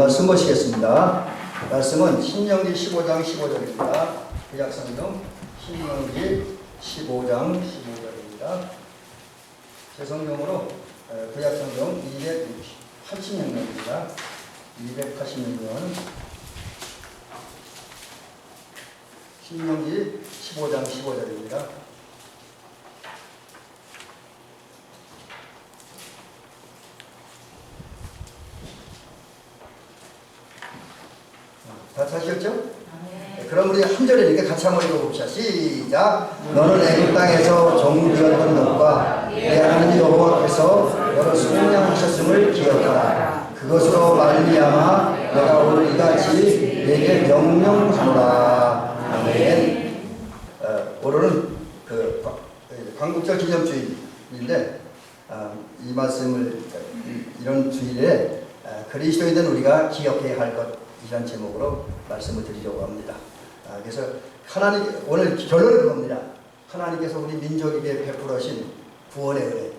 말씀 보시겠습니다. 말씀은 신명기 15장 15절입니다. 구약성경 신명기 15장 15절입니다. 제 성경으로 구약성경 280년입니다. 280년 신명기 15장 15절입니다. 다 찾으셨죠? 네. 그럼 우리 한 절에 이렇게 같이 한번 읽어봅시다. 시작. 너는 애굽 땅에서 종되었던 것과 내 하나님 여호와께서 너를 속량하셨음을 기억하라. 그것으로 말미암아 내가 오늘 이같이 내게 명령하노라. 아멘. 오늘은 그 광복절 기념주일인데 이 말씀을 이런 주일에 그리스도인된 우리가 기억해야 할 것 이런 제목으로 말씀을 드리려고 합니다. 그래서 하나님 오늘 결론은 그겁니다. 하나님께서 우리 민족에게 베풀으신 구원의 은혜.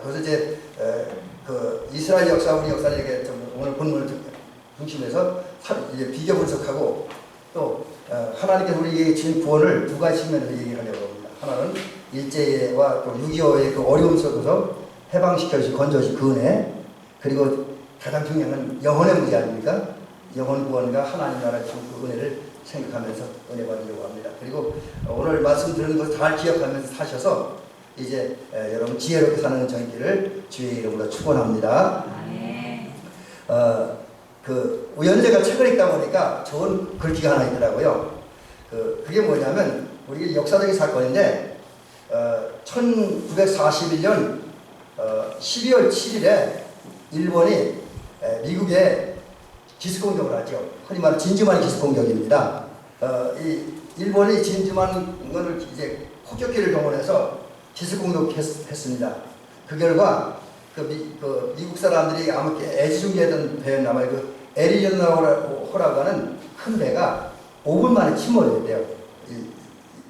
그래서 이제 그 이스라엘 역사 우리 역사를 이렇게 좀 오늘 본문을 중심해서 이제 비교 분석하고 또 하나님께서 우리에게 주신 구원을 두 가지 측면에서 얘기하려고 합니다. 하나는 일제와 또 6.25의 그 어려움 속에서 해방시켜 주신 건져주신 그 은혜, 그리고 가장 중요한 건 영혼의 문제 아닙니까? 영혼 구원과 하나님 나라 주신 그 은혜를 생각하면서 은혜 받으려고 합니다. 그리고 오늘 말씀 들은 것 잘 기억하면서 사셔서 이제 여러분 지혜롭게 사는 정길을 주의 이름으로 축원합니다. 그 우연재가 책을 읽다 보니까 좋은 글귀가 하나 있더라고요. 그게 뭐냐면 우리 역사적인 사건인데 1941년 12월 7일에 일본이 미국에 기습공격을 하죠. 흔히 말하는 진주만 기습공격입니다. 이 일본이 진주만을 이제 폭격기를 동원해서 기습공격했습니다. 그 결과 그 미국 사람들이 아마 애지중지했던 배였나봐요. 그 에리조나호라고 하는 큰 배가 5분 만에 침몰이 됐대요.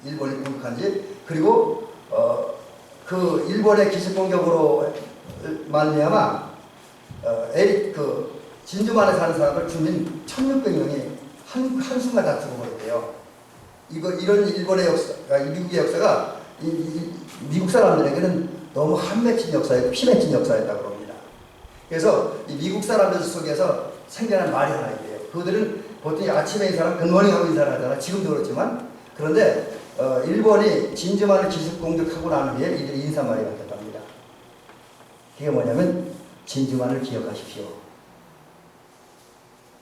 일본이 공격한 지. 그리고 그 일본의 기습공격으로 말미암아 그 진주만에 사는 사람들 주민 1600명이 한순간 다 죽어버렸대요. 이런 일본의 역사, 미국의 역사가 미국 사람들에게는 너무 한 맺힌 역사였고 피 맺힌 역사였다고 합니다. 그래서 이 미국 사람들 속에서 생겨난 말이 하나 있대요. 그들은 보통 아침에 인사람 굿모닝 하고 인사를 하잖아. 지금도 그렇지만. 그런데 일본이 진주만을 기습 공격하고 난 후에 이들이 인사말이 바뀌었답니다. 그게 뭐냐면 진주만을 기억하십시오.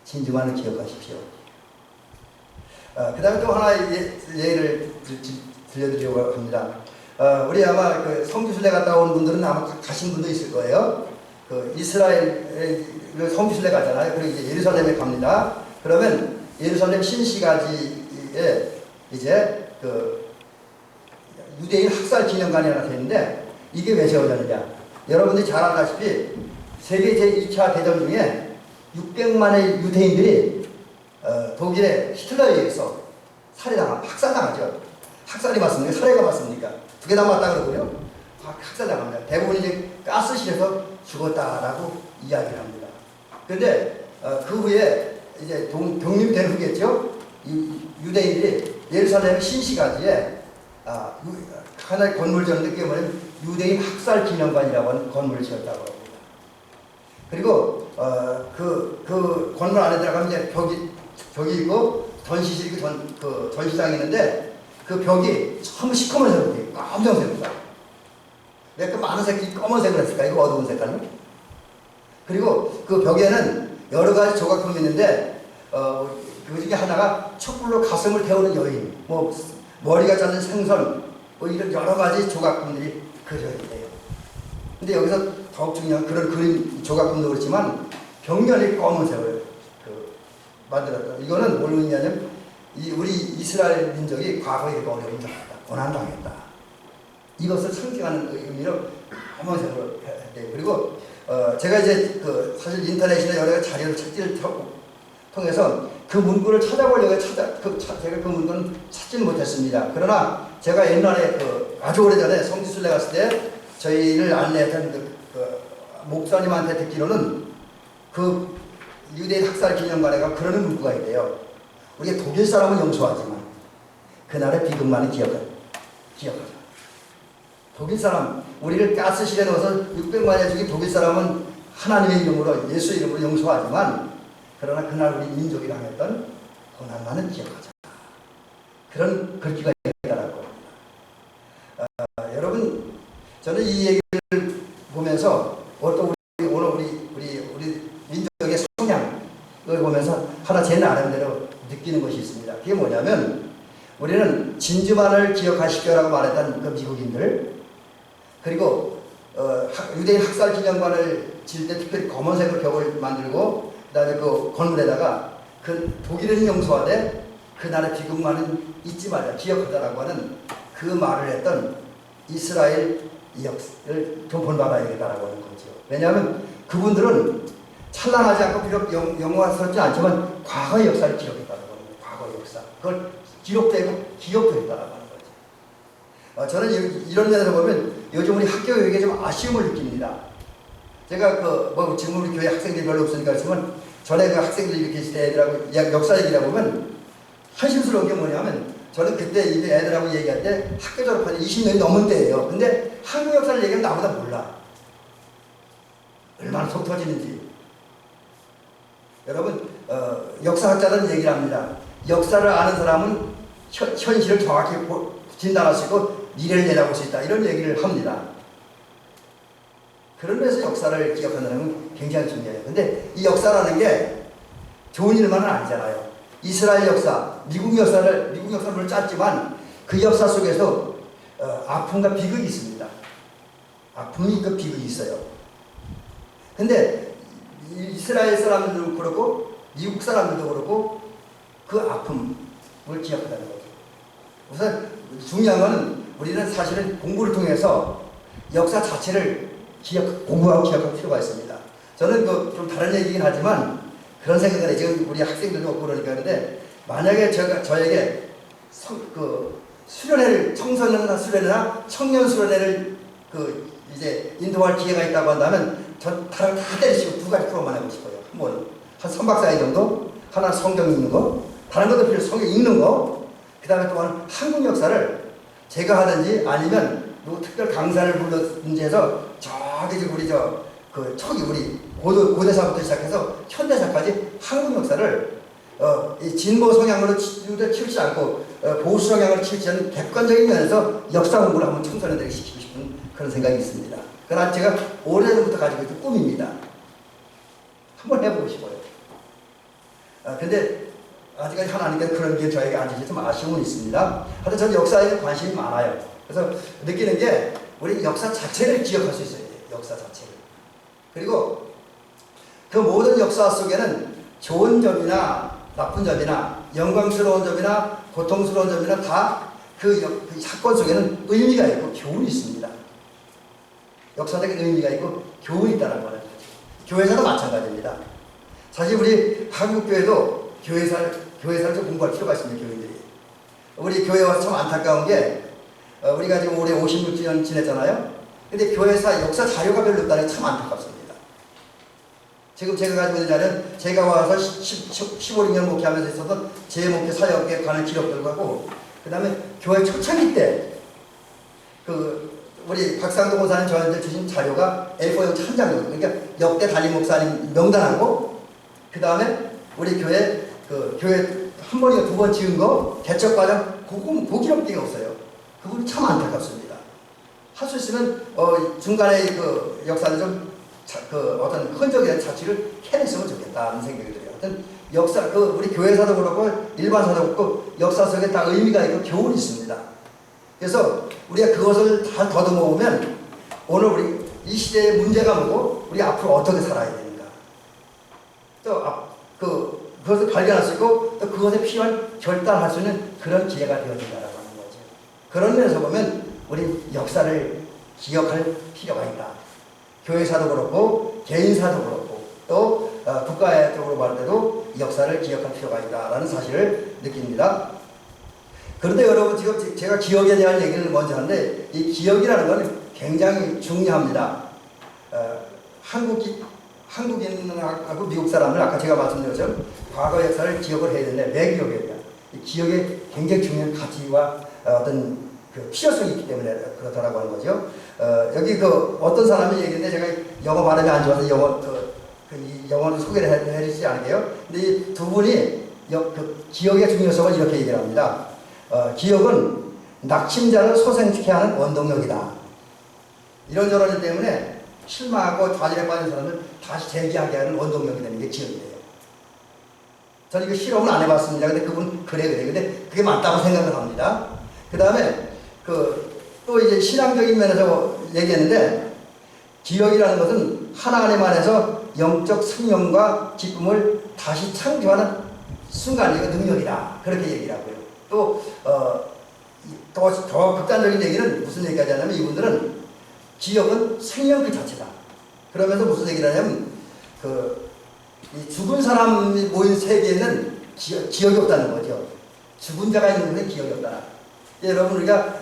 진주만을 기억하십시오. 그 다음에 또 하나 예를 들려드리려고 합니다. 우리 아마 그 성지순례 갔다 온 분들은 아마 가신 분도 있을 거예요. 그 이스라엘 성지순례 가잖아요. 그리고 이제 예루살렘에 갑니다. 그러면 예루살렘 신시가지에 이제 그 유대인 학살 기념관이 하나 되는데 이게 왜 세워졌느냐? 여러분들이 잘 알다시피 세계 제2차 대전 중에 600만의 유대인들이 독일의 히틀러에 의해서 학살당하죠. 학살이 맞습니까? 살해가 맞습니까? 두 개 다 맞다 그러고요. 학살당합니다. 대부분 이제 가스실에서 죽었다라고 이야기를 합니다. 그런데 그 후에 이제 독립된 후겠죠. 유대인들이 예루살렘 신시가지에 하나의 건물 지었는데 그게 뭐냐면 유대인 학살 기념관이라고 하는 건물을 지었다고 합니다. 그리고 그 건물 안에 들어가면 이제 벽이 있고 전시실이 그 전시장이 있는데 그 벽이 전부 시커먼 색이에요. 검정색입니다. 왜 그 많은 색이 검은색을 했을까? 이거 어두운 색깔로. 그리고 그 벽에는 여러 가지 조각품이 있는데 그 중에 하나가 촛불로 가슴을 태우는 여인, 뭐 머리가 잘린 생선, 뭐 이런 여러 가지 조각품들이 그려져 있대요. 근데 여기서 더욱 중요한 그런 그림 조각품도 그렇지만 벽면이 검은색을 만들었다. 이거는 뭘 의미하냐면 우리 이스라엘 민족이 과거에 어려움을 당했다, 고난당했다. 이것을 상징하는 의미로 검은색으로 했대요. 그리고 제가 이제 사실 인터넷이나 여러 가지 자료를 찾기를 통해서 그 문구를 찾아보려고 제가 그 문구는 찾지는 못했습니다. 그러나 제가 옛날에 아주 오래전에 성지순례 갔을 때 저희를 안내했던 목사님한테 듣기로는 유대인 학살 기념관에가 그러는 문구가 있대요. 우리가 독일 사람은 용서하지만 그날의 비극만은 기억하자. 독일 사람, 우리를 가스실에 넣어서 600만여 죽인 독일 사람은 하나님의 이름으로, 예수 이름으로 용서하지만 그러나 그날 우리 민족이 당했던 고난만은 기억하자. 그런 글귀가 있다라고. 여러분, 저는 이 얘기를 보면서 또 오늘 우리 민족의 성향을 보면서 하나 제 나름대로 느끼는 것이 있습니다. 그게 뭐냐면, 우리는 진주만을 기억하시오라고 말했던 그 미국인들, 그리고 유대인 학살 기념관을 질 때 특별히 검은색으로 벽을 만들고 그다음에 그 건물에다가 그 독일은 용서하되 그날의 비극만은 잊지 말자, 기억하자라고 하는 그 말을 했던 이스라엘 역사를 좀 본받아야겠다라고 하는 거죠. 왜냐하면 그분들은 찬란하지 않고 비록 영화스럽지 않지만 과거의 역사를 기록했다는 겁니다. 과거의 역사. 그걸 기록되고 기억도 했다라고 하는 거죠. 저는 이런 면에서 보면 요즘 우리 학교 교육에 좀 아쉬움을 느낍니다. 제가 지금 우리 교회 학생들이 별로 없으니까 그렇지만 전에 그 학생들이 이렇게 계실 때 애들하고 역사 얘기를 보면 한심스러운 게 뭐냐면, 저는 그때 이제 애들하고 얘기할 때 학교 졸업한 지 20년이 넘은 때예요. 근데 한국 역사를 얘기하면 나보다 몰라. 얼마나 속 터지는지. 여러분, 역사학자들은 얘기를 합니다. 역사를 아는 사람은 현실을 정확히 진단할 수 있고 미래를 내다볼 수 있다, 이런 얘기를 합니다. 그런 면에서 역사를 기억한다는 건 굉장히 중요해요. 근데 이 역사라는 게 좋은 일만은 아니잖아요. 이스라엘 역사, 미국 역사를 물론 짧지만 그 역사 속에서 아픔과 비극이 있습니다. 아픔이 있고 비극이 있어요. 근데 이스라엘 사람들도 그렇고 미국 사람들도 그렇고 그 아픔을 기억한다는 거죠. 우선 중요한 것은 우리는 사실은 공부를 통해서 역사 자체를 공부하고 기억할 필요가 있습니다. 저는 좀 다른 얘기긴 하지만 그런 생각을 해요. 지금 우리 학생들도 없고 그러니까. 그런데 만약에 저에게 수련회를, 청소년 수련회나 청년 수련회를 이제 인도할 기회가 있다고 한다면 전 다 때리시고 두 가지 프로만 해보고 싶어요. 한 3박 4일 정도, 하나 성경 읽는 거, 다른 것도 필요, 성경 읽는 거, 그 다음에 또한 한국 역사를 제가 하든지 아니면 누구 특별 강사를 불러든지 해서 저기 우리 우리 고대사부터 시작해서 현대사까지 한국 역사를 이 진보 성향으로 치우지 않고 보수 성향으로 치우지 않는 객관적인 면에서 역사 공부를 한번 청소년들에게 시키고 싶은 그런 생각이 있습니다. 그러나 제가 오래전부터 가지고 있는 꿈입니다. 한번 해보고 싶어요. 근데 아직까지 하나님께서 그런 게 저에게 안 주셔서 좀 아쉬움은 있습니다. 하여튼 저는 역사에 관심이 많아요. 그래서 느끼는 게 우리 역사 자체를 기억할 수 있어야 돼요. 역사 자체를. 그리고 그 모든 역사 속에는 좋은 점이나 나쁜 점이나 영광스러운 점이나 고통스러운 점이나 다 그 사건 속에는 의미가 있고 교훈이 있습니다. 역사적인 의미가 있고 교훈이 있다는 거는 교회사도 마찬가지입니다. 사실 우리 한국교회도 교회사를 좀 공부할 필요가 있습니다. 교인들이. 우리 교회 와서 참 안타까운 게 우리가 지금 올해 56주년 지냈잖아요. 근데 교회사 역사 자료가 별로 없다는 게 참 안타깝습니다. 지금 제가 가지고 있는 자료는 제가 와서 15년 목회하면서 있었던 제 목회 사역에 관한 기록들과 하고, 그 다음에 교회 초창기 때 우리 박상도 목사님 저한테 주신 자료가 A4용 한 장 정도, 그러니까 역대 담임 목사님 명단하고, 그 다음에 우리 교회 한 번이가 두 번 지은 거 개척 과정 그 기록들이 없어요. 그건 참 안타깝습니다. 할 수 있으면 중간에 그 역사를 좀 어떤 흔적이나 자취를 캐냈으면 좋겠다는 생각이 들어요. 하여튼 역사, 우리 교회사도 그렇고 일반사도 그렇고 역사 속에 다 의미가 있고 교훈이 있습니다. 그래서 우리가 그것을 다 더듬어 보면 오늘 우리 이 시대의 문제가 뭐고 우리 앞으로 어떻게 살아야 되는가, 또 그것을 발견할 수 있고 또 그것에 필요한 결단할 수 있는 그런 기회가 되어진다라고 하는 거죠. 그런 면에서 보면 우리 역사를 기억할 필요가 있다. 교회사도 그렇고 개인사도 그렇고 또 국가적으로 볼 때도 역사를 기억할 필요가 있다라는 사실을 느낍니다. 그런데 여러분, 지금 제가 기억에 대한 얘기를 먼저 하는데 이 기억이라는 건 굉장히 중요합니다. 한국인하고 미국 사람들 아까 제가 말씀드린 것처럼 과거 역사를 기억을 해야 되는데 왜 기억해야 돼요? 기억에 굉장히 중요한 가치와 어떤 그 필요성이 있기 때문에 그렇다라고 하는 거죠. 여기 그 어떤 사람이 얘기했는데 제가 영어 발음이 안 좋아서 이 영어를 소개를 해드리지 않을게요. 근데 이 두 분이 그 기억의 중요성을 이렇게 얘기를 합니다. 기억은 낙심자를 소생시켜 하는 원동력이다. 이런저런 일 때문에 실망하고 좌절에 빠진 사람을 다시 재기하게 하는 원동력이 되는 게 기억이에요. 저는 이거 실험은 안 해봤습니다. 근데 그분 그래. 근데 그게 맞다고 생각을 합니다. 그 다음에 또 이제 신앙적인 면에서 얘기했는데 기억이라는 것은 하나님 안에서 영적 생명과 기쁨을 다시 창조하는 순간의 능력이다. 그렇게 얘기를 하고요. 또 더 극단적인 얘기는 무슨 얘기가 하냐면 이분들은 기억은 생명 그 자체다. 그러면서 무슨 얘기를 하냐면 이 죽은 사람이 모인 세계에는 기억이 없다는 거죠. 죽은 자가 있는 곳에 기억이 없다. 여러분 우리가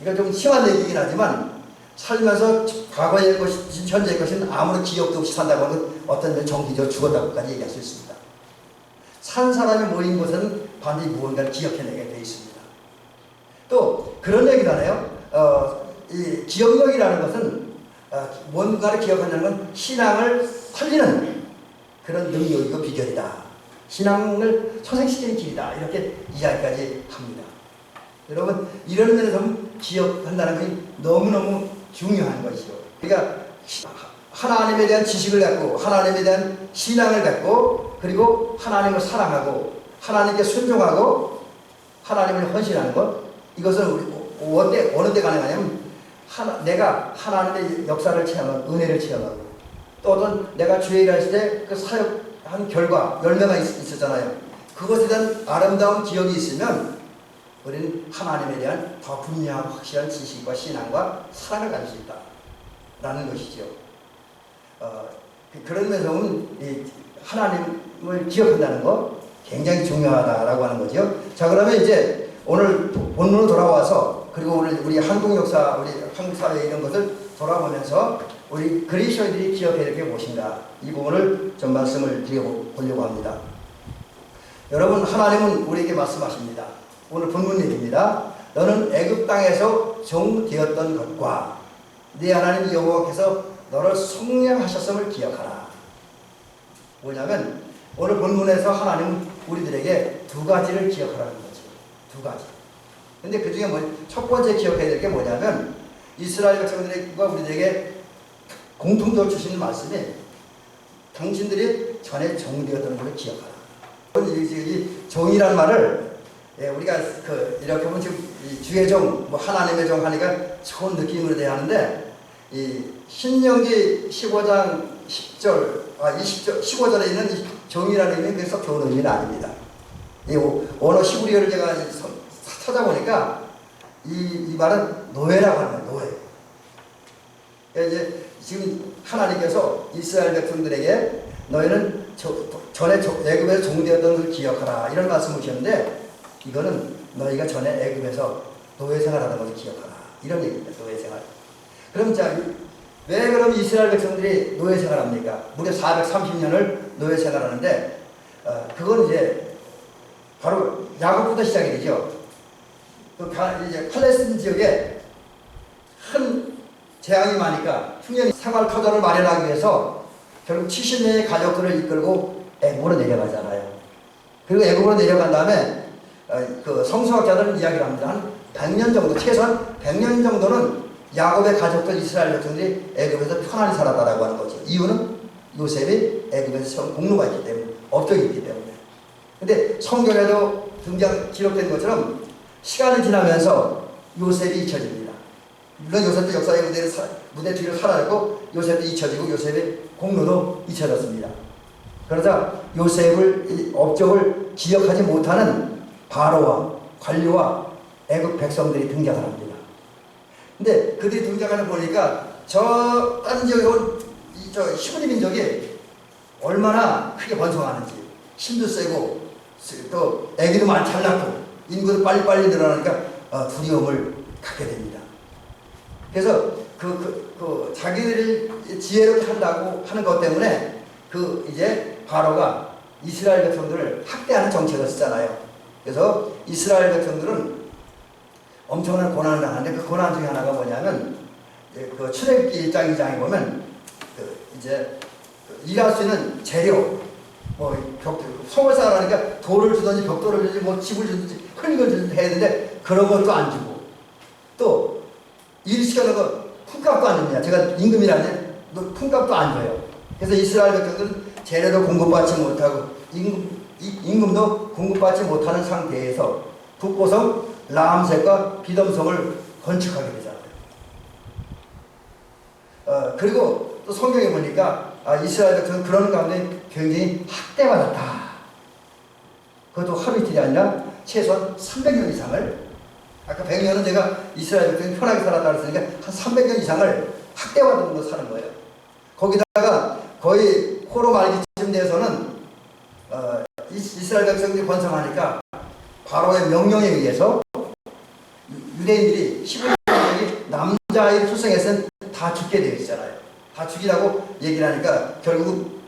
이거 좀 심한 얘기긴 하지만 살면서 과거의 것이 현재의 것은 아무런 기억도 없이 산다고 하면 어떤 면 정기적으로 죽었다고까지 얘기할 수 있습니다. 산 사람이 모인 곳은 반드시 무언가를 기억해내게 되어 있습니다. 또 그런 얘기도 하네요. 이 기억력이라는 것은 뭔가를 기억한다는 건 신앙을 살리는 그런 능력이고 비결이다. 신앙을 소생시키는 길이다. 이렇게 이야기까지 합니다. 여러분 이런 면에서 기억한다는 것이 너무너무 중요한 것이죠. 그러니까 하나님에 대한 지식을 갖고 하나님에 대한 신앙을 갖고 그리고 하나님을 사랑하고 하나님께 순종하고 하나님을 헌신하는 것 이것은 어느 때 가능하냐면 내가 하나님의 역사를 체험하고 은혜를 체험하고 또 어떤 내가 주의 일을 했을 때 그 사역한 결과 열매가 있었잖아요. 그것에 대한 아름다운 기억이 있으면 우리는 하나님에 대한 더 분명하고 확실한 지식과 신앙과 사랑을 가질 수 있다라는 것이죠. 그런 면에서 하나님을 기억한다는 거 굉장히 중요하다라고 하는 거죠. 자 그러면 이제 오늘 본문으로 돌아와서 그리고 오늘 우리 한국 역사, 우리 한국 사회 이런 것을 돌아보면서 우리 그리스도인들이 기억해야 될 게 무엇인가 이 부분을 좀 말씀을 드려보려고 합니다. 여러분 하나님은 우리에게 말씀하십니다. 오늘 본문 얘기입니다. 너는 애굽 땅에서 종 되었던 것과 네 하나님 여호와께서 너를 속량하셨음을 기억하라. 뭐냐면 오늘 본문에서 하나님은 우리들에게 두 가지를 기억하라는 거죠. 두 가지. 근데 그 중에 첫 번째 기억해야 될 게 뭐냐면 이스라엘 백성들과 우리들에게 공통적으로 주시는 말씀이 당신들이 전에 종되었던 것을 기억하라. 이 종이란 말을 우리가 이렇게 보면 지금 주의 종, 하나님의 종 하니까 좋은 느낌으로 돼야 하는데 이 신명기 15장 15절에 있는 이 종이라는 의미는 그래서 좋은 의미는 아닙니다. 이 원어 히브리어를 제가 찾아보니까 이 말은 노예라고 하는 거예요. 노예. 그러니까 이제 지금 하나님께서 이스라엘 백성들에게 너희는 전에 애굽에서 종되었던 것을 기억하라 이런 말씀을 주셨는데 이거는 너희가 전에 애굽에서 노예 생활하는 것을 기억하라 이런 얘기입니다. 노예 생활. 그럼 왜 그럼 이스라엘 백성들이 노예 생활합니까? 무려 430년을 노예 생활하는데 그건 이제 바로 야곱부터 시작이 되죠. 이제 팔레스틴 지역에 큰 재앙이 많으니까 흉년 생활 터전을 마련하기 위해서 결국 70명의 가족들을 이끌고 애굽으로 내려가잖아요. 그리고 애굽으로 내려간 다음에 그 성서학자들은 이야기를 합니다. 한 100년 정도, 최소한 100년 정도는 야곱의 가족들 이스라엘 백성들이 애굽에서 편안히 살았다라고 하는 거죠. 이유는 요셉이 애굽에서 공로가 있기 때문에, 업적이 있기 때문에. 근데 성경에도 기록된 것처럼 시간이 지나면서 요셉이 잊혀집니다. 물론 요셉도 역사의 무대 뒤를 사라졌고 요셉도 잊혀지고 요셉의 공로도 잊혀졌습니다. 그러자 요셉의 업적을 기억하지 못하는 바로와 관리와 애굽 백성들이 등장을 합니다. 근데 그들이 등장하는 보니까 다른 지역에 온 히브리 민족이 얼마나 크게 번성하는지 힘도 세고 또 애기도 많이 잘 낳고 인구도 빨리빨리 늘어나니까 두려움을 갖게 됩니다. 그래서 자기들이 지혜롭게 한다고 하는 것 때문에 그 이제 바로가 이스라엘 백성들을 학대하는 정책을 쓰잖아요. 그래서 이스라엘 백성들은 엄청난 고난을 당하는데 그 고난 중에 하나가 뭐냐면 그 출애굽기 1장 2장에 보면 이제 일할 수 있는 재료 성을 쌓으라니까 돌을 주든지 벽돌을 주든지 뭐 집을 주든지 흙을 주든지 해야 되는데 그런 것도 안 주고 또 일 시켜놓고 품값도 안 줍니다. 제가 임금이라는데 품값도 안 줘요. 그래서 이스라엘 백성들은 재료도 공급받지 못하고 임금도 공급받지 못하는 상태에서 북보성 라암색과 비덤성을 건축하게 되잖아요. 그리고 또 성경에 보니까 이스라엘 백성은 그런 가운데 굉장히 학대받았다. 그것도 하루 이틀이 아니라 최소한 300년 이상을, 아까 100년은 제가 이스라엘 백성이 편하게 살았다 그랬으니까 한 300년 이상을 학대받으면서 사는 거예요. 거기다가 거의 호로 말기쯤 돼서는 이스라엘 백성들이 번성하니까 바로의 명령에 의해서 유대인들이 15년이 남자아이를 출생했으면 다 죽게 되어 있잖아요. 다 죽이라고 얘기를 하니까 결국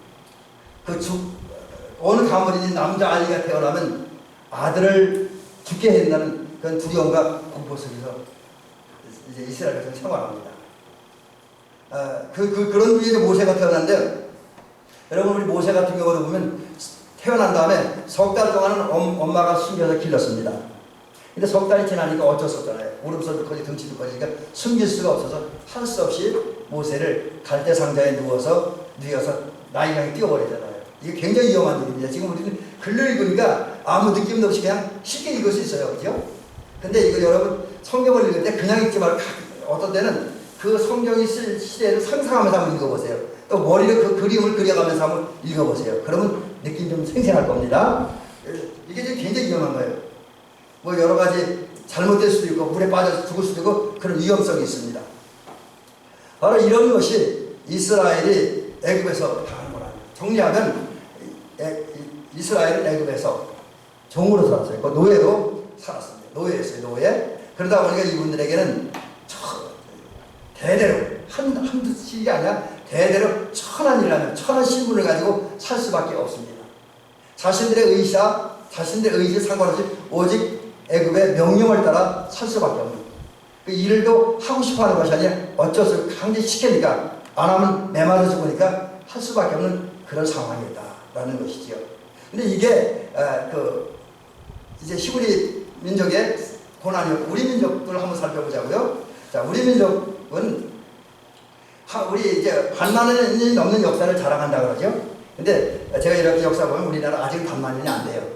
어느 가문이든 남자아이가 태어나면 아들을 죽게 해야 된다는 그런 두려움과 공포 속에서 이제 이스라엘 백성이 생활합니다. 그런 위에 모세가 태어났는데, 여러분 우리 모세 같은 경우도 보면 태어난 다음에 석 달 동안은 엄마가 숨겨서 길렀습니다. 근데 석 달이 지나니까 어쩔 수 없잖아요. 울음소리도 커지고 등치도 커지니까 숨길 수가 없어서 할 수 없이 모세를 갈대 상자에 누워서 나일강에 띄워버리잖아요. 이게 굉장히 위험한 일입니다. 지금 우리는 글을 읽으니까 아무 느낌도 없이 그냥 쉽게 읽을 수 있어요. 그죠? 근데 이거 여러분 성경을 읽을 때 그냥 읽지 말고 어떤 때는 그 성경이 쓸 시대를 상상하면서 한번 읽어보세요. 또 머리로 그 그림을 그려가면서 한번 읽어보세요. 그러면 느낌이 좀 생생할 겁니다. 이게 지금 굉장히 위험한 거예요. 뭐 여러 가지 잘못될 수도 있고 물에 빠져서 죽을 수도 있고 그런 위험성이 있습니다. 바로 이런 것이 이스라엘이 애굽에서 당한 거라는 거예요. 정리하면 이스라엘은 애굽에서 종으로 살았어요. 그 노예로 살았습니다. 노예였어요. 노예. 그러다 보니까 이분들에게는 대대로 한두 시기 아니라 대대로 천한 일을 하면 천한 신분을 가지고 살 수밖에 없습니다. 자신들의 의지에 상관없이 오직 애굽의 명령을 따라 살 수밖에 없는, 그 일도 하고 싶어하는 것이 아니라 어쩔 수 없이 강제히 시키니까 안 하면 매맞아 죽으니까 할 수밖에 없는 그런 상황이었다라는 것이지요. 근데 이게 이제 히브리 민족의 고난이었고 우리 민족을 한번 살펴보자고요. 자, 우리 민족은 우리 이제 반만 년이 넘는 역사를 자랑한다 그러죠. 근데 제가 이렇게 역사 보면 우리나라 아직 반만 년이 안 돼요.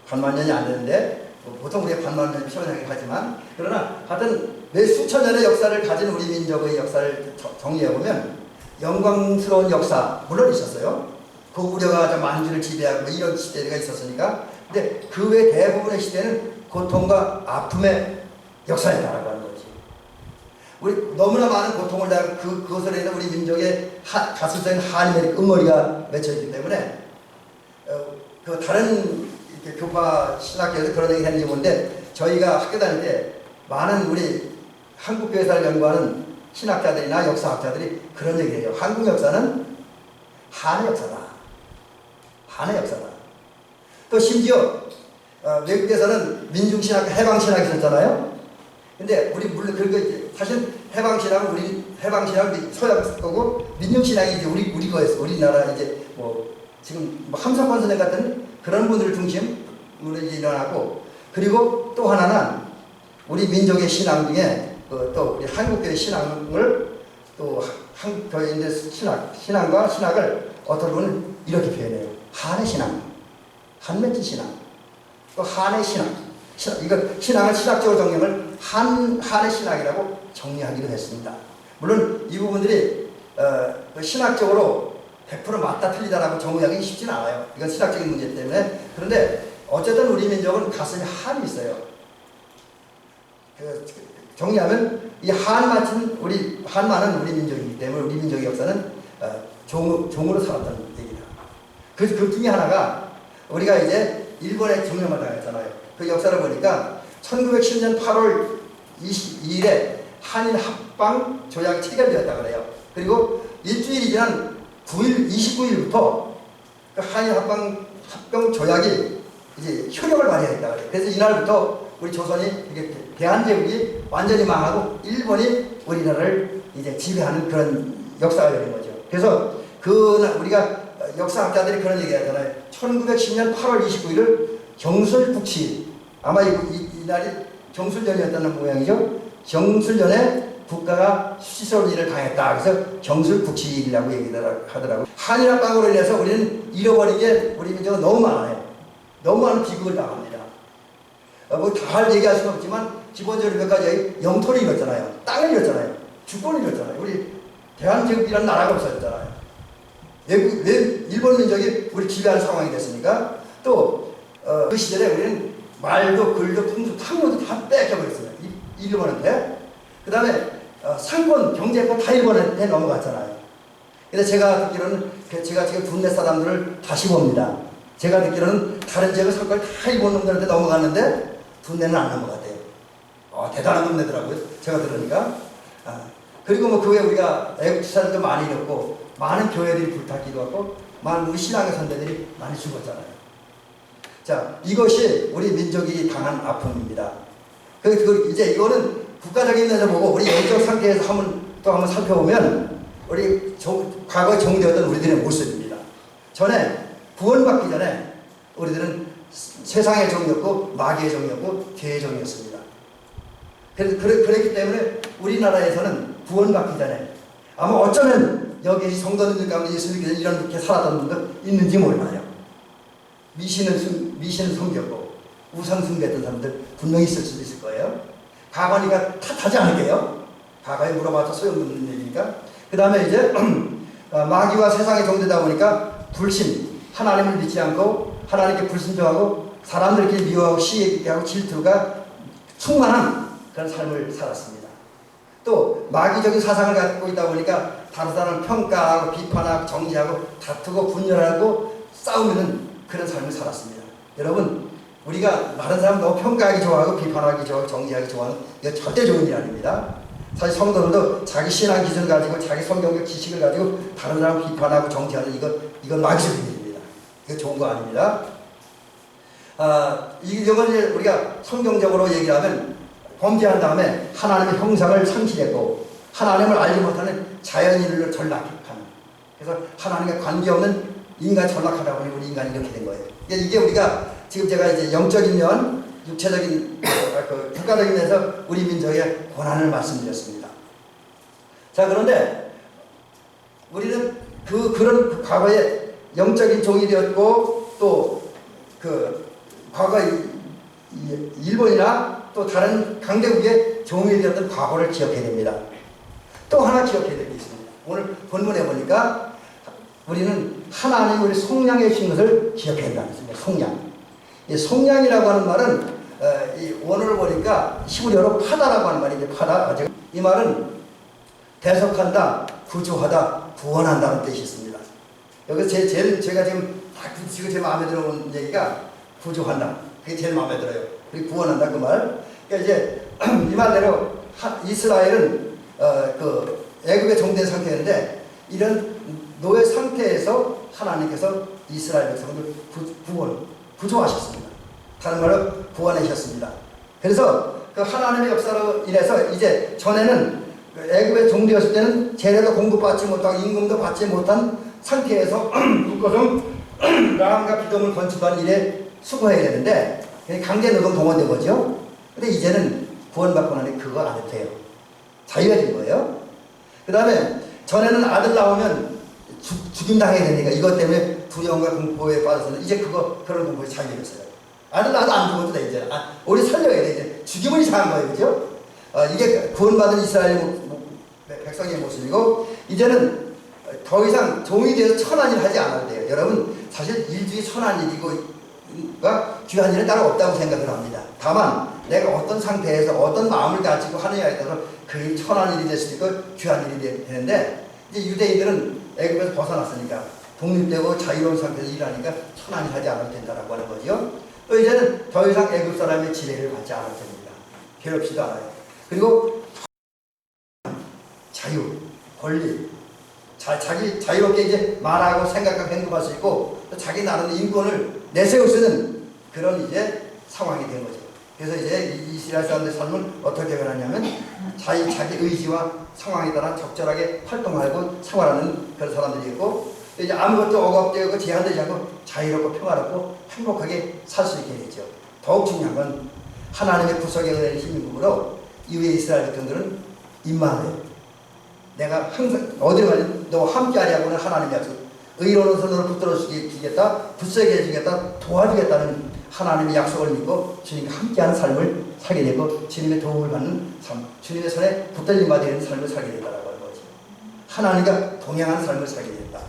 반만 년이 안 되는데 보통 우리가 반만 년이 표현하긴 하지만, 그러나 하여튼 몇 수천 년의 역사를 가진 우리 민족의 역사를 정리해보면 영광스러운 역사 물론 있었어요. 그 우려가 만주를 지배하고 이런 시대가 있었으니까. 근데 그 외 대부분의 시대는 고통과 아픔의 역사였다라고 하는 거지. 우리 너무나 많은 고통을 당하고 그것으로 인해 우리 민족의 가슴속에 한이 끝머리가 맺혀있기 때문에 그 다른 이렇게 교파 신학교에서 그런 얘기를 했는지 모르는데, 저희가 학교 다닐 때 많은 우리 한국 교회사를 연구하는 신학자들이나 역사학자들이 그런 얘기를 해요. 한국 역사는 한의 역사다. 한의 역사다. 또 심지어 외국에서는 민중신학, 해방신학이 있었잖아요. 근데 우리 물론 사실 해방신학은 우리 해방신학은 서양 거고 민중신학이 이제 우리 거였어. 우리나라 이제 뭐 지금 함석환 선생 같은 그런 분들을 중심으로 이제 일어나고, 그리고 또 하나는 우리 민족의 신앙 중에 또 우리 한국교의 신앙을 또 한국교인의 신앙과 신학을 어떤 분은 이렇게 표현해요. 한의 신앙, 한맺힌 신앙, 또 한의 신앙. 이거 신앙을 신학적으로 정리하면 한의 신학이라고 정리하기로 했습니다. 물론 이 부분들이 신학적으로 100% 맞다 틀리다라고 정의하기 쉽지는 않아요. 이건 신학적인 문제 때문에. 그런데 어쨌든 우리 민족은 가슴에 한이 있어요. 정리하면 이 한만은 우리 민족이기 때문에 우리 민족의 역사는 종으로 살았다는 얘기다. 그 중에 하나가 우리가 이제 일본에 점령을 당했잖아요. 그 역사를 보니까 1910년 8월 22일에 한일 합방 조약이 체결되었다 그래요. 그리고 일주일이 지난 29일부터 그 한일 합병 조약이 이제 효력을 발휘했다. 그래서 이날부터 우리 조선이 이게 대한제국이 완전히 망하고 일본이 우리나라를 이제 지배하는 그런 역사가 되는 거죠. 그래서 우리가 역사학자들이 그런 얘기 하잖아요. 1910년 8월 29일을 경술국치, 아마 이날이 경술년이었다는 모양이죠. 경술년에 국가가 수치스러운 일을 당했다. 그래서 경술국치일이라고 얘기를 하더라고요. 한일합방으로 인해서 우리는 잃어버린 게 우리 민족은 너무 많아요. 너무 많은 비극을 당합니다. 뭐 다 얘기할 수는 없지만 기본적으로 몇 가지 영토를 잃었잖아요. 땅을 잃었잖아요. 주권을 잃었잖아요. 우리 대한제국이라는 나라가 없어졌잖아요. 왜 일본 민족이 우리 지배하는 상황이 됐으니까 또 그 시절에 우리는 말도 글도 풍수 탕로도 다 뺏겨버렸어요. 일본한테. 그 다음에 상권, 경제권 다 일본한테 넘어갔잖아요. 그래서 제가 듣기로는 제가 지금 군내 사람들을 다시 봅니다. 제가 듣기로는 다른 지역의 상권이 다 일본 놈들한테 넘어갔는데 군내는 안 넘어갔대요. 대단한 놈네더라고요. 제가 들으니까. 그리고 뭐 그 외에 우리가 애국 지사들도 많이 잃었고 많은 교회들이 불탔기도 하고 많은 우리 신앙의 선배들이 많이 죽었잖아요. 자, 이것이 우리 민족이 당한 아픔입니다. 이제 이거는 국가적인 면에서 보고 우리 영적 상태에서 한번 살펴보면 우리 과거에 정되었던 우리들의 모습입니다. 전에 구원받기 전에 우리들은 세상의 종이었고 마귀의 종이었고 죄의 종이었습니다. 그랬기 때문에 우리나라에서는 구원받기 전에 아마 어쩌면 여기 성도님들 가운데 예수 믿기 전에 이렇게 살았던 분들 있는지 몰라요. 미신을 섬겼고 우상 숭배했던 사람들 분명히 있을 수도 있을 거예요. 과거니까 탓하지 않을게요. 과거에 물어봐도 소용없는 얘기니까. 그 다음에 이제 마귀와 세상에 종되다 보니까 불신, 하나님을 믿지 않고 하나님께 불순종하고 사람들끼리 미워하고 시기하고 질투가 충만한 그런 삶을 살았습니다. 또 마귀적인 사상을 갖고 있다 보니까 다른 사람을 평가하고 비판하고 정죄하고 다투고 분열하고 싸우는 그런 삶을 살았습니다. 여러분, 우리가 다른 사람 너무 평가하기 좋아하고 비판하기 좋아하고 정죄하기 좋아하는 이거 절대 좋은 일 아닙니다. 사실 성도들도 자기 신앙 기준을 가지고 자기 성경적 지식을 가지고 다른 사람 비판하고 정죄하는 이건 마귀적인 일입니다. 이거 좋은 거 아닙니다. 이걸 우리가 성경적으로 얘기를 하면 범죄한 다음에 하나님의 형상을 상실했고 하나님을 알지 못하는 자연인을 전락하는, 그래서 하나님과 관계없는 인간 전락하다 보니 우리 인간이 이렇게 된 거예요. 이게 우리가 지금 제가 이제 영적인 면, 육체적인 국가적인 면에서 우리 민족의 고난을 말씀드렸습니다. 자, 그런데 우리는 그런 과거에 영적인 종이 되었고 또 과거에 일본이나 또 다른 강대국의 종이 되었던 과거를 기억해야 됩니다. 또 하나 기억해야 될 게 있습니다. 오늘 본문에 보니까 우리는 하나님 우리 속량해 주신 것을 기억해야 한다는 것입니다. 속량. 이 속량이라고 하는 말은 이 원어를 보니까 히브리어로 파다라고 하는 말이죠. 파다. 이 말은 대속한다, 구조하다, 구원한다는 뜻이 있습니다. 여기서 제가 지금 제 마음에 들어온 얘기가 구조한다. 그게 제일 마음에 들어요. 그리고 구원한다 그 말. 그러니까 이제 이 말대로 이스라엘은 애굽에 종된 상태였는데 이런 노예 상태에서 하나님께서 이스라엘 백성을 구조하셨습니다. 다른 말로 구원하셨습니다. 그래서 그 하나님의 역사로 인해서 이제 전에는 애굽에 종되었을 때는 재래도 공급받지 못하고 임금도 받지 못한 상태에서 북거성 라함과 비돔을 건축하는 일에 수고해야 되는데 강제 노동 동원된 거죠. 근데 이제는 구원받고 나니 그거 안 해도 돼요. 자유해진 거예요. 그 다음에 전에는 아들 나오면 죽임당해야 되니까 이것 때문에 두려움과 공포에 빠져서는 이제 그런 공포에 자유해졌어요. 아들 나도 안 죽어도 돼, 이제. 우리 살려야 돼, 이제. 죽임은 이상한 거예요, 그죠? 이게 구원받은 이스라엘 백성의 모습이고, 이제는 더 이상 종이 되어서 천한 일 하지 않아도 돼요. 여러분, 사실 일 중에 천한 일이고, 귀한 일은 따로 없다고 생각을 합니다. 다만, 내가 어떤 상태에서 어떤 마음을 가지고 하느냐에 따라서 그 일이 천한 일이 될 수도 있고, 귀한 일이 되는데, 이제 유대인들은 애굽에서 벗어났으니까, 독립되고 자유로운 상태에서 일하니까 천한 일 하지 않아도 된다라고 하는 거죠. 또 이제는 더 이상 애굽 사람의 지배를 받지 않을 겁니다. 괴롭지도 않아요. 그리고 자유, 권리, 자기 자유롭게 이제 말하고 생각하고 행동할 수 있고 또 자기 나름의 인권을 내세울 수 있는 그런 이제 상황이 된 거죠. 그래서 이제 이스라엘 사람들의 삶은 어떻게 변하냐면 자기 의지와 상황에 따라 적절하게 활동하고 생활하는 그런 사람들이 있고 이제 아무것도 억압되고 제한되지 않고 자유롭고 평화롭고 행복하게 살 수 있게 되죠. 더욱 중요한 건 하나님의 구속의 은혜의 힘으로 이후에 이스라엘 백성들은 임마누엘, 내가 항상 어디를 가든 너와 함께하려고는 하나님의 약속, 의로운 손으로 붙들어 주겠다, 붙세게 해주겠다, 도와주겠다는 하나님의 약속을 믿고 주님과 함께하는 삶을 살게 되고 주님의 도움을 받는 삶, 주님의 손에 붙들림 받는 삶을 살게 된다라고 하는 거죠. 하나님과 동행하는 삶을 살게 된다.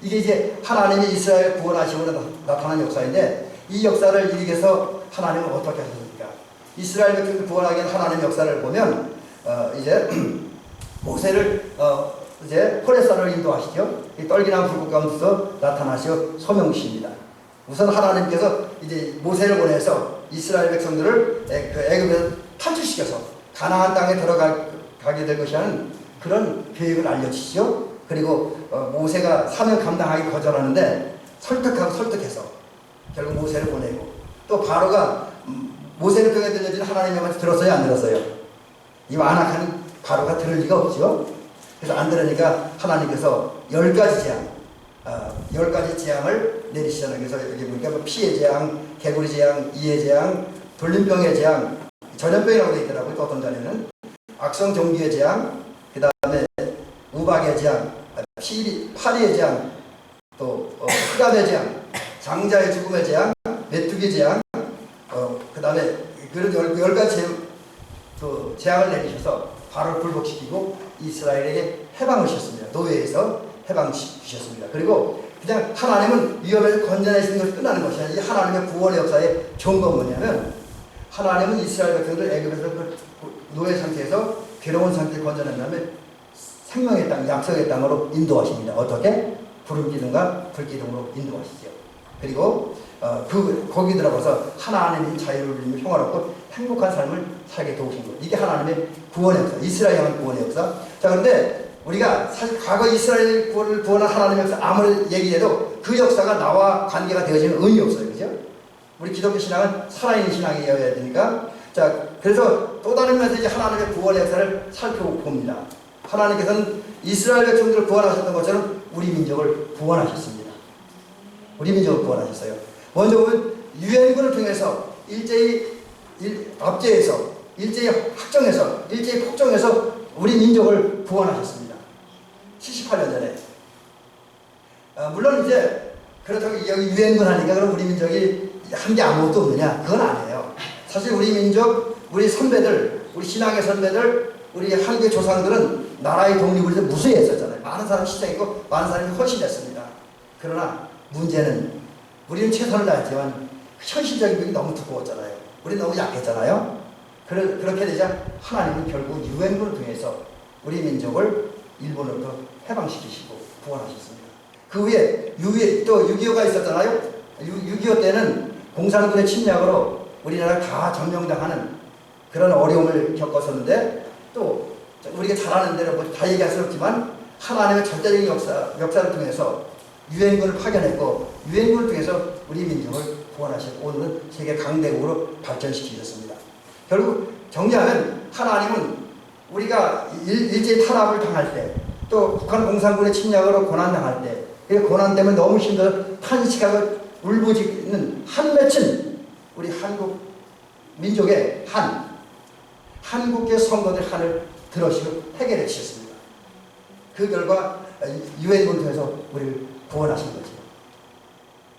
이게 이제 하나님이 이스라엘 구원하심으로 나타난 역사인데 이 역사를 이루기 위해서 하나님은 어떻게 하셨습니까? 이스라엘 백성을 구원하기 위한 하나님의 역사를 보면 이제 모세를 이제 호레산을 인도하시죠. 이 떨기나무 불꽃 가운데서 나타나시어 소명시입니다. 우선 하나님께서 이제 모세를 보내서 이스라엘 백성들을 그 애굽에서 탈출시켜서 가나안 땅에 들어가게 될 것이라는 그런 계획을 알려주시죠. 그리고 모세가 사명 감당하기 거절하는데 설득해서 결국 모세를 보내고 또 바로가 모세를 통해 들려진 하나님의 말을 들었어요, 안 들었어요? 이 완악한 바로가 들을 리가 없죠. 그래서 안 들으니까 하나님께서 10가지 재앙, 10가지 재앙을 내리시잖아요. 그래서 여기 보니까 뭐 피의 재앙, 개구리 재앙, 이의 재앙, 돌림병의 재앙, 전염병이라고 되어 있더라고요. 또 어떤 자리는 악성 종기의 재앙, 그 다음에 우박의 재앙, 파리의 재앙, 또 흑암의 재앙, 장자의 죽음의 재앙, 메뚜기 재앙, 그 다음에 그런 10가지 재앙을 내리셔서 바로를 불복시키고 이스라엘에게 해방을 주셨습니다. 노예에서 해방 주셨습니다. 그리고 그냥 하나님은 위험에서 건져내시는 것이 끝나는 것이 아니라 이 하나님의 구원의 역사의 좋은 건 뭐냐면 하나님은 이스라엘 백성들 애굽에서 그 노예 상태에서 괴로운 상태에 건져낸 다음에 생명의 땅, 약속의 땅으로 인도하십니다. 어떻게? 구름 기둥과 불 기둥으로 인도하시죠. 그리고 거기 들어가서 하나님이 자유를 누리며 평화롭고 행복한 삶을 살게 도우신 거예요. 이게 하나님의 구원의 역사, 이스라엘 향한 구원의 역사. 자, 그런데 우리가 사실 과거 이스라엘 구원한 하나님의 역사 아무리 얘기해도 그 역사가 나와 관계가 되어지는 의미 없어요. 그죠? 우리 기독교 신앙은 살아있는 신앙이어야 되니까. 자, 그래서 또 다른 면에서 이제 하나님의 구원의 역사를 살펴봅니다. 하나님께서는 이스라엘 백성들을 구원하셨던 것처럼 우리 민족을 구원하셨습니다. 우리 민족을 구원하셨어요. 먼저 보면 유엔군을 통해서 일제히 압제해서 일제히 확정해서 일제히 폭정해서 우리 민족을 구원하셨습니다. 78년 전에. 물론 이제 그렇다고 여기 유엔군 하니까 그럼 우리 민족이 한 게 아무것도 없느냐? 그건 아니에요. 사실 우리 민족, 우리 선배들, 우리 신앙의 선배들, 우리 한국의 조상들은 나라의 독립을 위해서 무수했었잖아요. 많은 사람이 희생했고 많은 사람이 헌신했습니다. 그러나 문제는 우리는 최선을 다했지만 현실적인 벽이 너무 두꺼웠잖아요. 우리 너무 약했잖아요. 그렇게 되자 하나님은 결국 유엔군을 통해서 우리 민족을 일본으로부터 해방시키시고 구원하셨습니다. 그 후에 또 6.25가 있었잖아요. 6.25 때는 공산군의 침략으로 우리나라가 다 점령당하는 그런 어려움을 겪었었는데 또 우리가 잘 아는 대로 뭐 다 얘기할 수 없지만 하나님의 절대적인 역사를 통해서 유엔군을 파견했고 유엔군을 통해서 우리 민족을 구원하셨고 오늘은 세계 강대국으로 발전시키셨습니다. 결국 정리하면 하나님은 우리가 일제 탄압을 당할 때 또 북한 공산군의 침략으로 고난당할 때 그 고난 때문에 너무 힘들어 탄식하고 울부짖는 한 맺힌 우리 한국 민족의 한국의 성도들 한을 들으시고 해결해 주셨습니다. 그 결과 유엔군을 통해서 우리를 구원하신 거죠.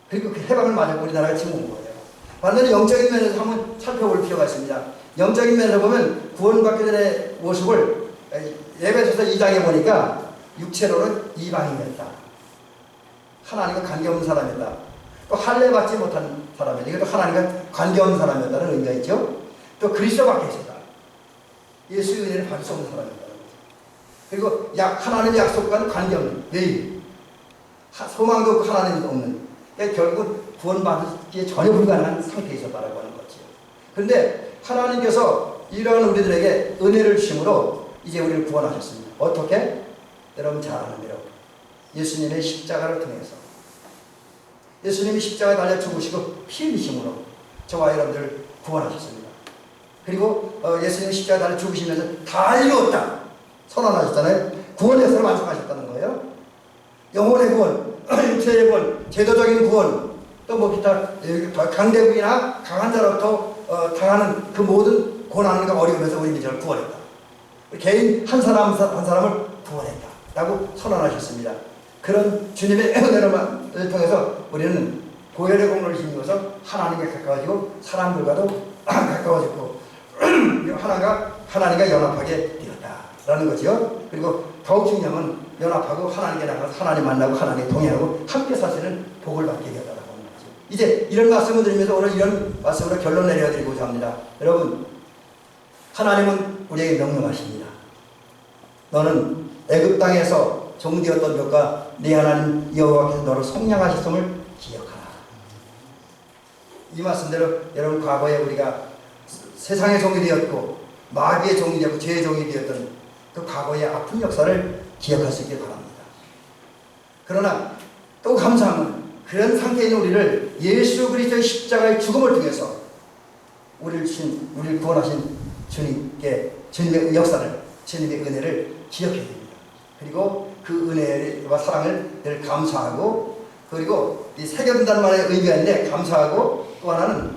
그리고 그 해방을 맞아 우리나라가 지금 온 거예요. 반면에 영적인 면에서 한번 살펴볼 필요가 있습니다. 영적인 면에서 보면 구원받기 전의 모습을 에베소서 2장에 보니까 육체로는 이방인이었다. 하나님과 관계없는 사람이었다. 또 할례 받지 못한 사람이었다. 이것도 하나님과 관계없는 사람이었다는 의미가 있죠. 또 그리스도 밖에 있었다. 예수의 은혜를 받을 수 없는 사람이었다는 거죠. 그리고 하나님의 약속과는 관계없는 외인, 소망도 없고 하나님도 없는, 결국 구원받기에 전혀 불가능한 상태에 있었다라고 하는 거죠. 그런데 하나님께서 이러한 우리들에게 은혜를 주심으로 이제 우리를 구원하셨습니다. 어떻게? 여러분 잘 아는 대로 예수님의 십자가를 통해서 예수님이 십자가에 달려 죽으시고 피 흘리심으로 저와 여러분들을 구원하셨습니다. 그리고 예수님이 십자가에 달려 죽으시면서 다 이루었다 선언하셨잖아요. 구원의 역사를 완성하셨다는 거예요. 영혼의 구원, 육체의 구원, 제도적인 구원, 또 뭐 기타 강대국이나 강한 자로부터 당하는 그 모든 고난과 어려움에서 우리 민족을 구원했다. 개인 한 사람 한 사람을 구원했다 라고 선언하셨습니다. 그런 주님의 은혜를 통해서 우리는 보혈의 공로를 힘입어서 하나님께 가까워지고 사람들과도 가까워지고 하나님과 연합하게 되었다라는 거죠. 그리고 더욱 중요한 건 연합하고 하나님께 나가서 하나님 만나고 하나님께 동행하고 함께 사시는 복을 받게 되었다라고 하는 거죠. 이제 이런 말씀을 드리면서 오늘 이런 말씀으로 결론 내려드리고자 합니다. 여러분, 하나님은 우리에게 명령하십니다. 너는 애굽 땅에서 종되었던 것과 네 하나님 여호와께서 너를 속량하셨음을 기억하라. 이 말씀대로 여러분, 과거에 우리가 세상의 종이 되었고 마귀의 종이 되었고 죄의 종이 되었던 그 과거의 아픈 역사를 기억할 수 있길 바랍니다. 그러나 또 감사한 건 그런 상태에 있는 우리를 예수 그리스도의 십자가의 죽음을 통해서 우리를 구원하신 주님의 역사를, 주님의 은혜를 기억해야 됩니다. 그리고 그 은혜와 사랑을 늘 감사하고, 그리고 이 새겨둔다는 말의 의미가 있는데, 감사하고 또 하나는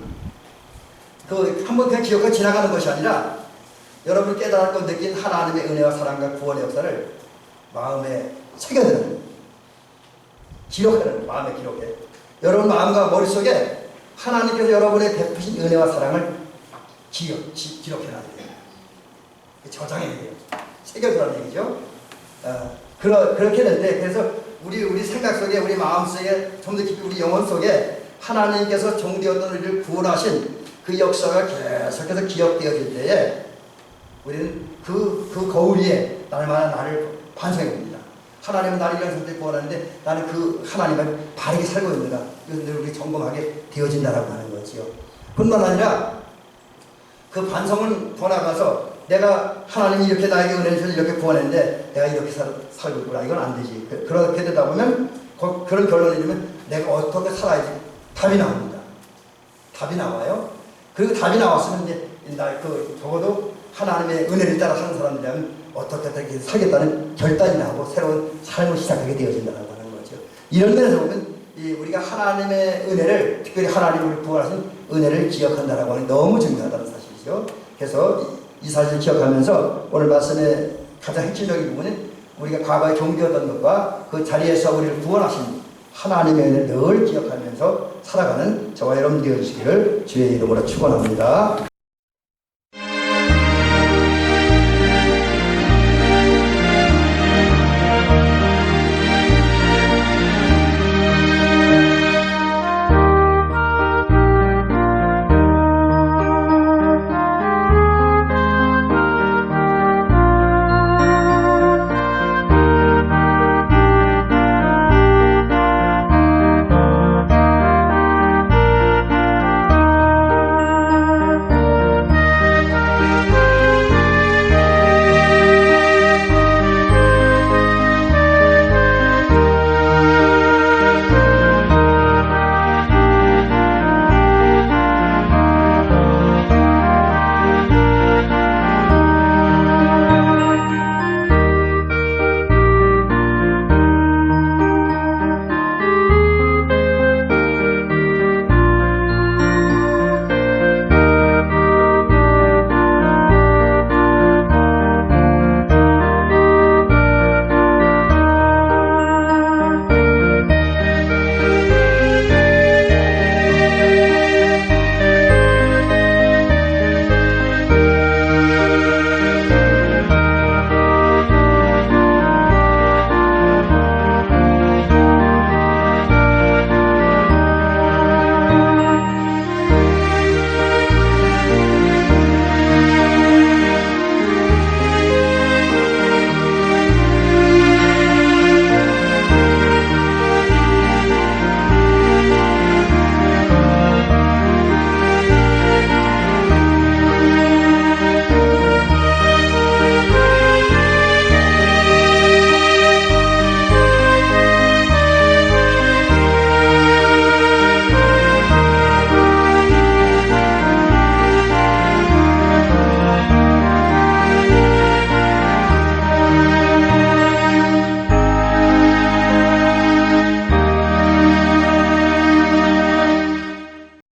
한번 그냥 기억하고 지나가는 것이 아니라 여러분이 깨달았고 느낀 하나님의 은혜와 사랑과 구원의 역사를 마음에 새겨드는, 기록하는, 마음에 기록해. 여러분 마음과 머릿속에 하나님께서 여러분의 베푸신 은혜와 사랑을 기록해놔야 돼요. 저장해야 돼요. 새겨두라는 얘기죠. 그렇게 될 때, 그래서 우리 생각 속에, 우리 마음 속에, 좀 더 깊이 우리 영혼 속에 하나님께서 종되었던 우리를 구원하신 그 역사가 계속해서 기억되어질 때에 우리는 그 거울 위에 날마다 나를 반성해 봅니다. 하나님은 나를 이런 상태에 구원하는데 나는 그 하나님을 바르게 살고 있는가, 이것을 늘 우리 점검하게 되어진다라고 하는 거지요. 뿐만 아니라 그 반성을 더 나가서 내가 하나님이 이렇게 나에게 은혜를 주셔서 이렇게 구원했는데 내가 이렇게 살고 있구나, 이건 안 되지. 그렇게 되다 보면 그런 결론이 되면 내가 어떻게 살아야지 답이 나옵니다. 답이 나와요. 그리고 답이 나왔으면 이제 적어도 하나님의 은혜를 따라 사는 사람들이라면 어떻게 살겠다는 결단이 나오고 새로운 삶을 시작하게 되어진다고 하는 거죠. 이런 면에서 보면 우리가 하나님의 은혜를, 특별히 하나님을 구원하신 은혜를 기억한다라고 하는 게 너무 중요하다는 사실이죠. 그래서 이 사실을 기억하면서 오늘 말씀의 가장 핵심적인 부분은 우리가 과거에 종되었던 것과 그 자리에서 우리를 구원하신 하나님의 은혜를 늘 기억하면서 살아가는 저와 여러분 되어주시기를 주의 이름으로 축원합니다.